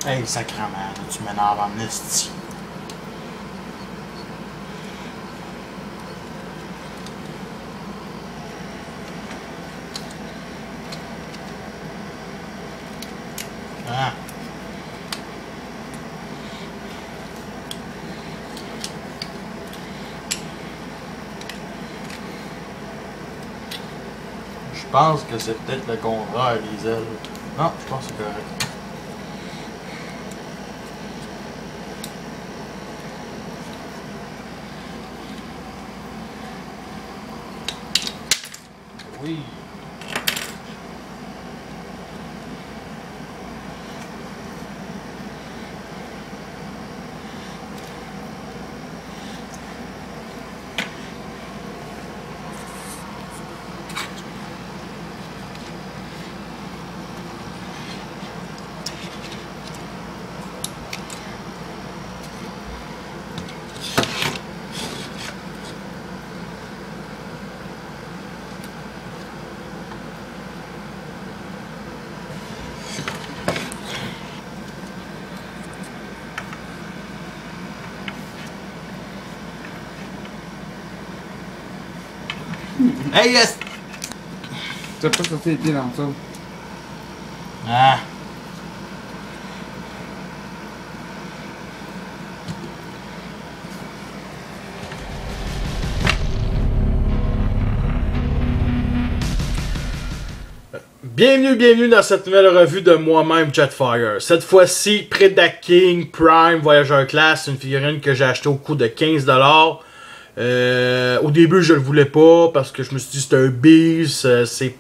Hey, sacrément, tu m'énerves en esti. Ah. Je pense que c'est peut-être le contraire, les ailes. Non, je pense que c'est correct. Oui. Hey, yes! Tu as pas sorti les pieds dans ça. Ah! Bienvenue dans cette nouvelle revue de moi-même, Jetfire. Cette fois-ci, Predator King Prime Voyageur Class, une figurine que j'ai achetée au coût de 15$. Au début, je le voulais pas parce que je me suis dit c'était un beast. C'est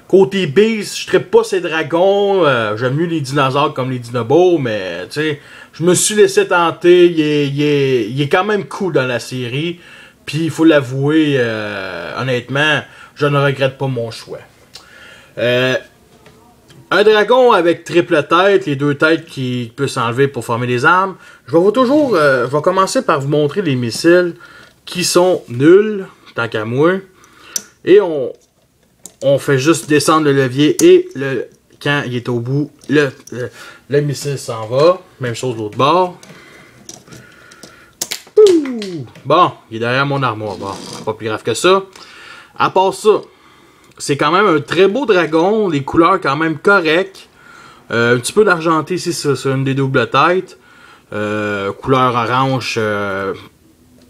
côté beast, je traite pas ces dragons. J'aime mieux les dinosaures comme les dinobos, mais tu sais, je me suis laissé tenter. Il est quand même cool dans la série. Puis il faut l'avouer, honnêtement, je ne regrette pas mon choix. Un dragon avec triple tête, les deux têtes qui peut s'enlever pour former des armes. Je vais commencer par vous montrer les missiles qui sont nuls, tant qu'à moi. Et on fait juste descendre le levier et quand il est au bout, le missile s'en va. Même chose de l'autre bord. Ouh! Bon, il est derrière mon armoire. Bon, pas plus grave que ça. À part ça, c'est quand même un très beau dragon, les couleurs quand même correctes. Un petit peu d'argenté ici sur une des doubles têtes. Couleur orange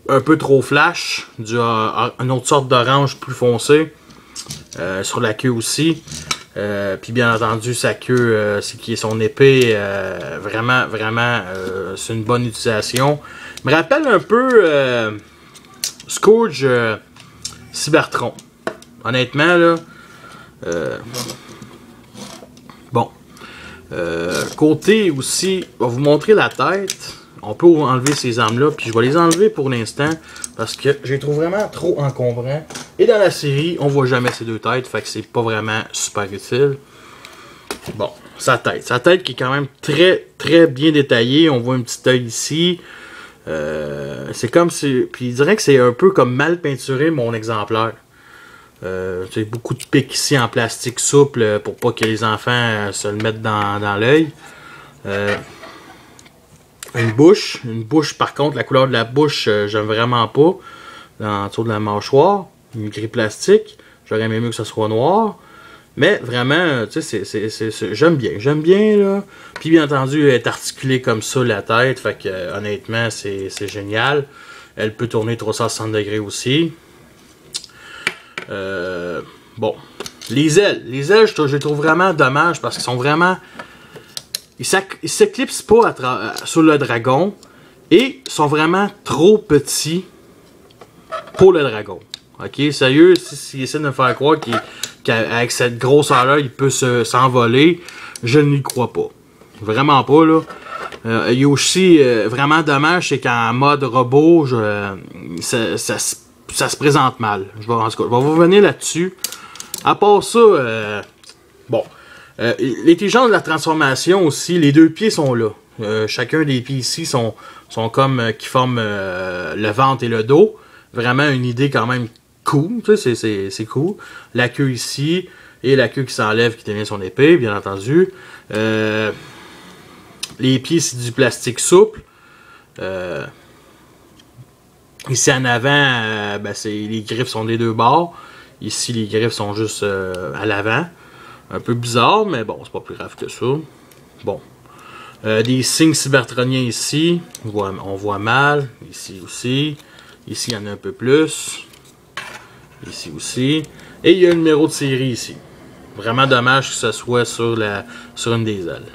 un peu trop flash. Une autre sorte d'orange plus foncé. Sur la queue aussi. Puis bien entendu sa queue, c'est qui est son épée. Vraiment, c'est une bonne utilisation. Me rappelle un peu Scourge Cybertron. Honnêtement, là. Bon. Côté aussi, on va vous montrer la tête. On peut enlever ces armes-là. Puis je vais les enlever pour l'instant. Parce que je les trouve vraiment trop encombrants. Et dans la série, on voit jamais ces deux têtes. Fait que c'est pas vraiment super utile. Bon, sa tête. Sa tête qui est quand même très bien détaillée. On voit un petit œil ici. C'est comme si... Puis il dirait que c'est un peu comme mal peinturé mon exemplaire. J'ai beaucoup de pics ici en plastique souple pour pas que les enfants se le mettent dans l'œil. Une bouche. Une bouche, par contre, la couleur de la bouche, j'aime vraiment pas. Dans autour de la mâchoire. Une gris plastique. J'aurais aimé mieux que ce soit noir. Mais vraiment, tu sais, j'aime bien. J'aime bien, là. Puis bien entendu, elle est articulée comme ça, la tête. Fait que, honnêtement, c'est génial. Elle peut tourner 360 degrés aussi. Bon. Les ailes. Les ailes, je les trouve vraiment dommages parce qu'ils sont vraiment... Ils s'éclipsent pas sur le dragon. Et sont vraiment trop petits pour le dragon. Ok, sérieux, s'il essaie de me faire croire qu'avec cette grosseur-là, il peut s'envoler, je n'y crois pas. Vraiment pas, là. Il y a aussi, vraiment dommage, c'est qu'en mode robot, ça se présente mal. En tout cas, je vais revenir là-dessus. À part ça, bon. L'intelligence de la transformation aussi, les deux pieds sont là. Chacun des pieds ici sont comme qui forment le ventre et le dos. Vraiment une idée quand même cool, tu sais, c'est cool. La queue ici, et la queue qui s'enlève, qui devient son épée, bien entendu. Les pieds, c'est du plastique souple. Ici en avant, les griffes sont des deux bords. Ici, les griffes sont juste à l'avant. Un peu bizarre, mais bon, c'est pas plus grave que ça. Bon. Des signes cybertroniens ici. On voit mal. Ici aussi. Ici, il y en a un peu plus. Ici aussi. Et il y a un numéro de série ici. Vraiment dommage que ce soit sur une des ailes.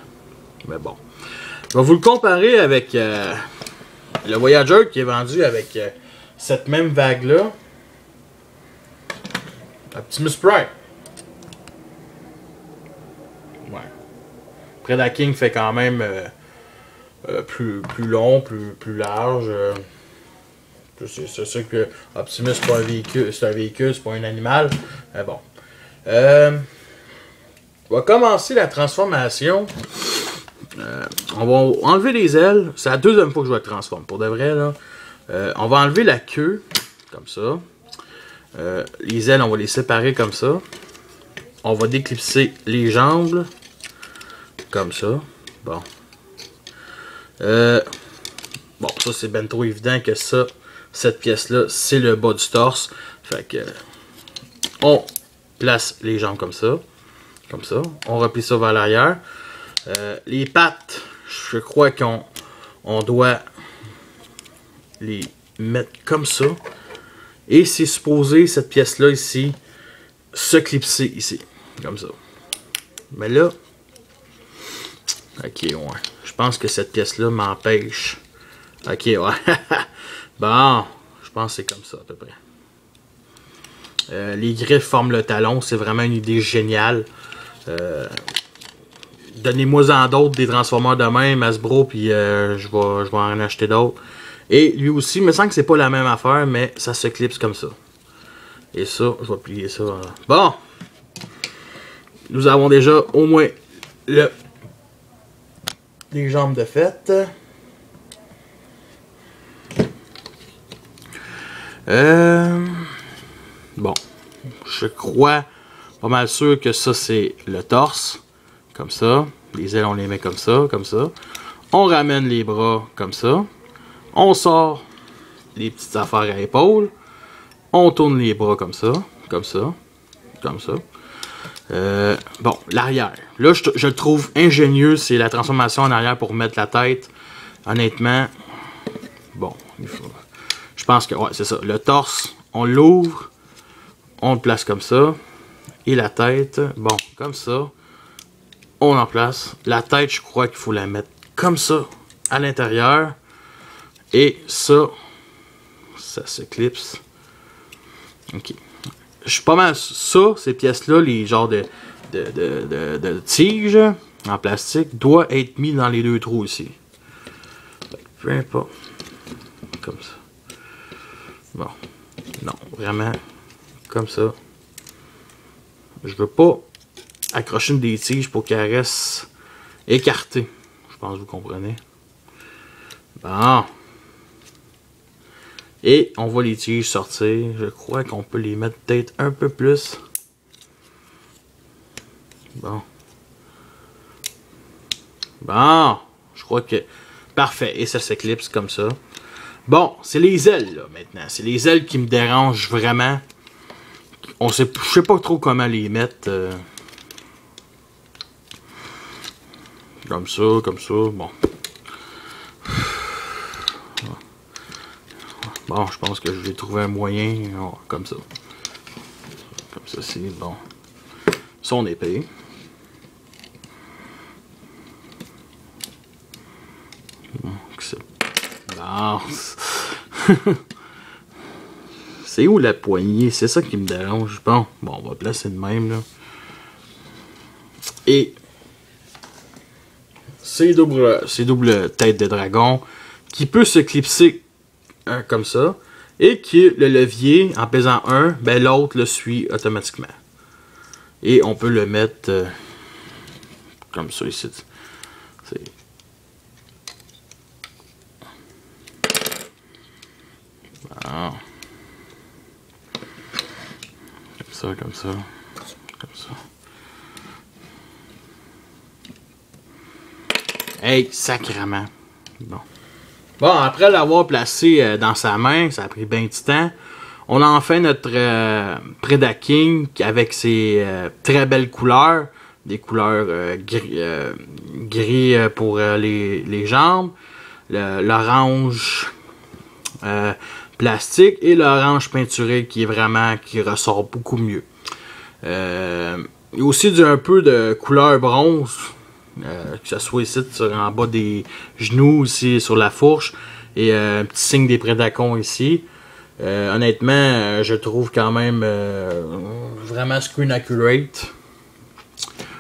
Mais bon. Je vais vous le comparer avec le Voyager qui est vendu avec cette même vague-là. Optimus Prime. Ouais. Predaking fait quand même plus long, plus large. C'est sûr que Optimus, c'est pas un véhicule, c'est pas un animal. Mais bon. On va commencer la transformation. On va enlever les ailes. C'est la deuxième fois que je le transforme. Pour de vrai, là. On va enlever la queue. Comme ça. Les ailes, on va les séparer comme ça. On va déclipser les jambes. Comme ça. Bon. Bon, ça c'est ben trop évident que ça, cette pièce-là, c'est le bas du torse. Fait que on place les jambes comme ça. Comme ça. On replie ça vers l'arrière. Les pattes, je crois qu'on doit les mettre comme ça. Et c'est supposé, cette pièce-là ici, se clipser ici. Comme ça. Mais là, ok, ouais. Je pense que cette pièce-là m'empêche. Ok, ouais. Bon, je pense que c'est comme ça à peu près. Les griffes forment le talon. C'est vraiment une idée géniale. Donnez-moi-en d'autres, des transformeurs de même, Hasbro, puis je vais en acheter d'autres. Et lui aussi, il me semble que c'est pas la même affaire, mais ça se clipse comme ça. Et ça, je vais plier ça. Bon! Nous avons déjà au moins les jambes de fête. Bon. Je crois pas mal sûr que ça, c'est le torse. Comme ça. Les ailes, on les met comme ça, comme ça. On ramène les bras comme ça. On sort les petites affaires à épaules. On tourne les bras comme ça, comme ça, comme ça. Bon, l'arrière. Là, je le trouve ingénieux. C'est la transformation en arrière pour mettre la tête. Honnêtement, bon, je pense que, ouais, c'est ça. Le torse, on l'ouvre. On le place comme ça. Et la tête, bon, comme ça. On en place. La tête, je crois qu'il faut la mettre comme ça, à l'intérieur. Et ça se clipse. Ok. Je suis pas mal ça, ces pièces-là, les genres de tiges en plastique, doivent être mis dans les deux trous ici. Peu importe. Comme ça. Bon. Non, vraiment. Comme ça. Je veux pas accrocher une des tiges pour qu'elle reste écartée. Je pense que vous comprenez. Bon. Et on voit les tiges sortir. Je crois qu'on peut les mettre peut-être un peu plus. Bon. Bon. Je crois que Parfait. Et ça s'éclipse comme ça. Bon, c'est les ailes, là, maintenant. C'est les ailes qui me dérangent vraiment. Je sais pas trop comment les mettre. Comme ça, bon. Bon, je pense que je vais trouver un moyen. Comme ça. Comme ça, c'est bon. Son épée. Bon. C'est où la poignée? C'est ça qui me dérange. Bon, on va placer de même, là. Et ces doubles têtes de dragon qui peut se clipser comme ça. Et que le levier, en pesant un, ben l'autre le suit automatiquement. Et on peut le mettre comme ça ici. C'est... Bon. Comme ça. Hey, sacrément. Bon, après l'avoir placé dans sa main, ça a pris bien du temps. On a enfin notre Predaking avec ses très belles couleurs. Des couleurs gris pour les jambes. L'orange plastique et l'orange peinturé qui ressort beaucoup mieux. Il y a aussi un peu de couleur bronze, que ce soit ici en bas des genoux, ici sur la fourche, et un petit signe des Predacons ici. Honnêtement, je trouve quand même vraiment screen accurate.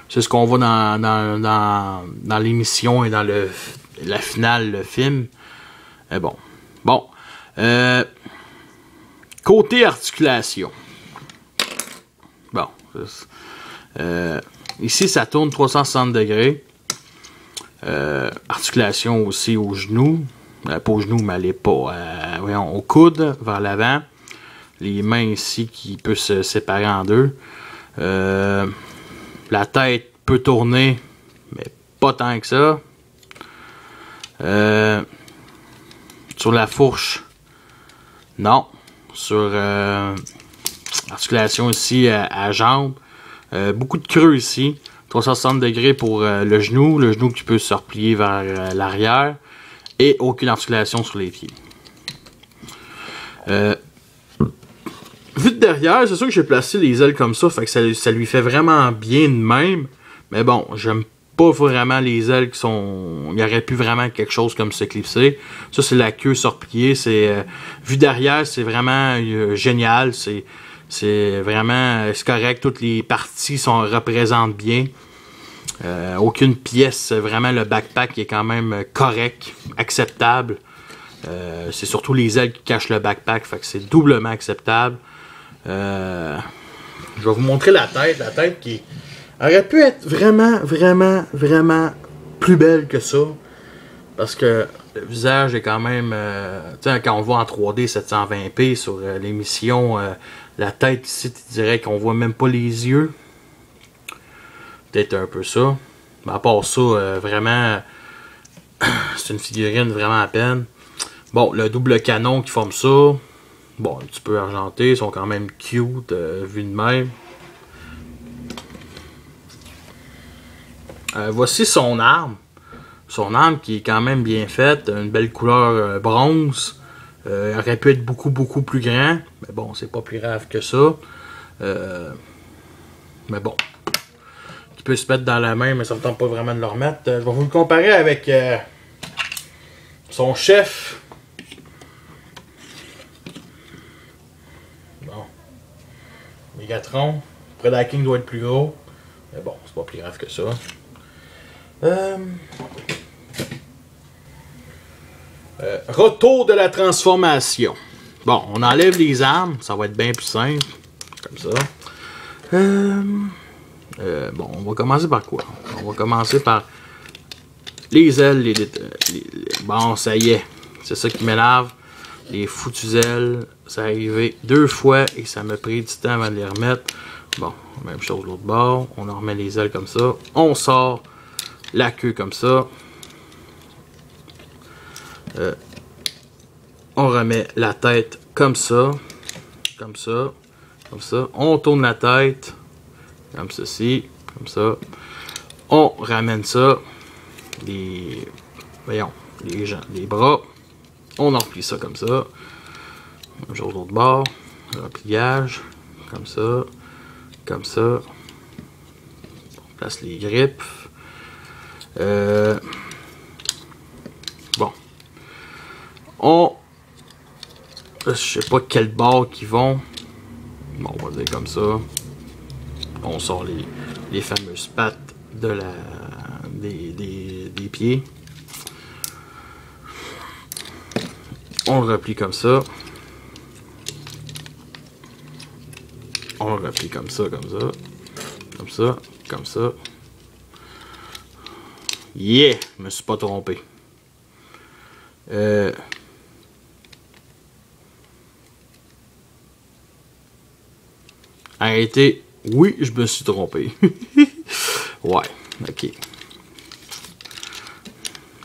C'est ce qu'on voit dans l'émission et dans la finale, le film. Bon. Côté articulation. Bon. Ici, ça tourne 360 degrés. Articulation aussi aux genoux. Pas aux genoux, mais elle est pas. Voyons, au coude, vers l'avant. Les mains ici qui peuvent se séparer en deux. La tête peut tourner, mais pas tant que ça. Sur la fourche, non. Sur articulation ici à jambe. Beaucoup de creux ici. 360 degrés pour le genou qui peut se replier vers l'arrière. Et aucune articulation sur les pieds. Vu de derrière, c'est sûr que j'ai placé les ailes comme ça, fait que ça lui fait vraiment bien de même. Mais bon, j'aime pas vraiment les ailes qui sont... Il y aurait pu vraiment quelque chose comme se clipser. Ça, c'est la queue surpliée. Vu derrière, c'est vraiment génial. C'est vraiment... C'est correct. Toutes les parties représentent bien. Aucune pièce. Vraiment, le backpack est quand même correct, acceptable. C'est surtout les ailes qui cachent le backpack. Fait que c'est doublement acceptable. Je vais vous montrer la tête. La tête qui aurait pu être vraiment plus belle que ça. Parce que le visage est quand même... quand on voit en 3D 720p sur l'émission, la tête ici, tu dirais qu'on voit même pas les yeux. Peut-être un peu ça. Mais à part ça, vraiment, c'est une figurine vraiment à peine. Bon, le double canon qui forme ça. Bon, un petit peu argenté. Ils sont quand même cute, vu de même. Voici son arme. Son arme qui est quand même bien faite. Une belle couleur bronze. Aurait pu être beaucoup plus grand. Mais bon, c'est pas plus grave que ça. Mais bon. Qui peut se mettre dans la main, mais ça me tente pas vraiment de le remettre. Je vais vous le comparer avec son chef. Bon. Megatron. Predaking doit être plus gros. Mais bon, c'est pas plus grave que ça. Retour de la transformation. Bon, on enlève les armes, ça va être bien plus simple. Comme ça. Bon, on va commencer par quoi? On va commencer par les ailes. Bon, ça y est. C'est ça qui m'énerve. Les foutues ailes. Ça est arrivé 2 fois et ça m'a pris du temps avant de les remettre. Bon, même chose de l'autre bord. On en remet les ailes comme ça. On sort la queue comme ça. On remet la tête comme ça. Comme ça. Comme ça. On tourne la tête. Comme ceci. Comme ça. On ramène ça. Voyons. Les bras. On en replie ça comme ça. Même chose de l'autre bord. Repliage. Comme ça. Comme ça. On place les grippes. Bon. Je sais pas quel bord qu'ils vont. Bon, on va dire comme ça. On sort les fameuses pattes de des pieds. On le replie comme ça. On le replie comme ça, comme ça. Comme ça, comme ça. Yeah! Je me suis pas trompé. Arrêtez. Oui, je me suis trompé. Ouais, ok.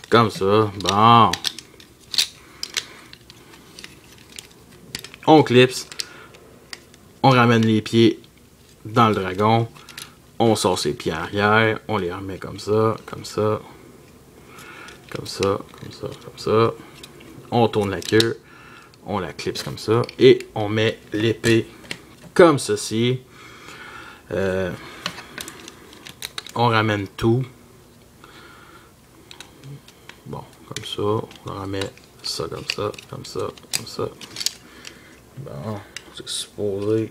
Comme ça. Bon. On clipse. On ramène les pieds dans le dragon. On sort ses pieds arrière. On les remet comme ça, comme ça. Comme ça, comme ça, comme ça. On tourne la queue. On la clipse comme ça. Et on met l'épée comme ceci. On ramène tout. Bon, comme ça. On remet ça comme ça, comme ça, comme ça. Bon, c'est supposé.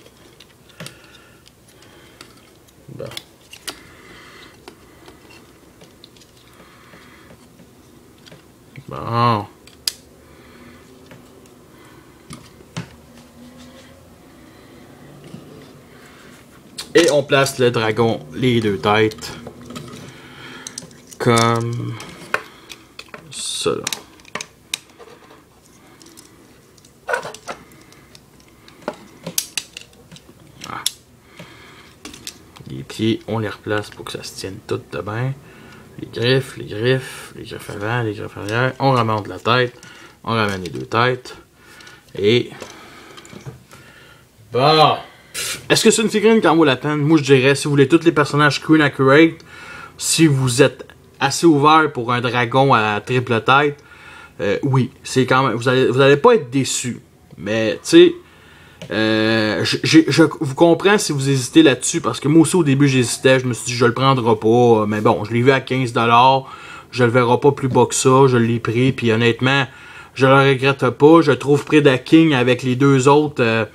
Bon. Bon. Et on place le dragon, les deux têtes, comme cela. Ah. Les pieds, on les replace pour que ça se tienne tout de bien. Les griffes, les griffes, les griffes avant, les griffes arrière. On remonte la tête, on ramène les deux têtes. Et... bon! Est-ce que c'est une figurine qui en vaut la peine? Moi, je dirais, si vous voulez tous les personnages screen accurate, si vous êtes assez ouvert pour un dragon à triple tête, oui, c'est quand même, vous allez pas être déçu. Mais, tu sais, je vous comprends si vous hésitez là-dessus, parce que moi aussi, au début, j'hésitais. Je me suis dit, je le prendrai pas. Mais bon, je l'ai vu à 15$. Je le verrai pas plus bas que ça. Je l'ai pris, puis honnêtement, je le regrette pas. Je trouve Predaking avec les deux autres...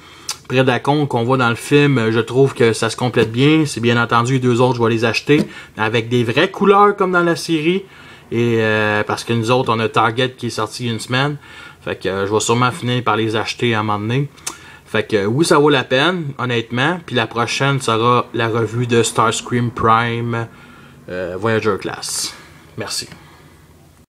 Predacon qu'on voit dans le film, je trouve que ça se complète bien. C'est bien entendu, les deux autres, je vais les acheter. Avec des vraies couleurs comme dans la série. Et parce que nous autres, on a Target qui est sorti il y a une semaine. Fait que je vais sûrement finir par les acheter à un moment donné. Fait que oui, ça vaut la peine, honnêtement. Puis la prochaine sera la revue de Starscream Prime Voyager Class. Merci.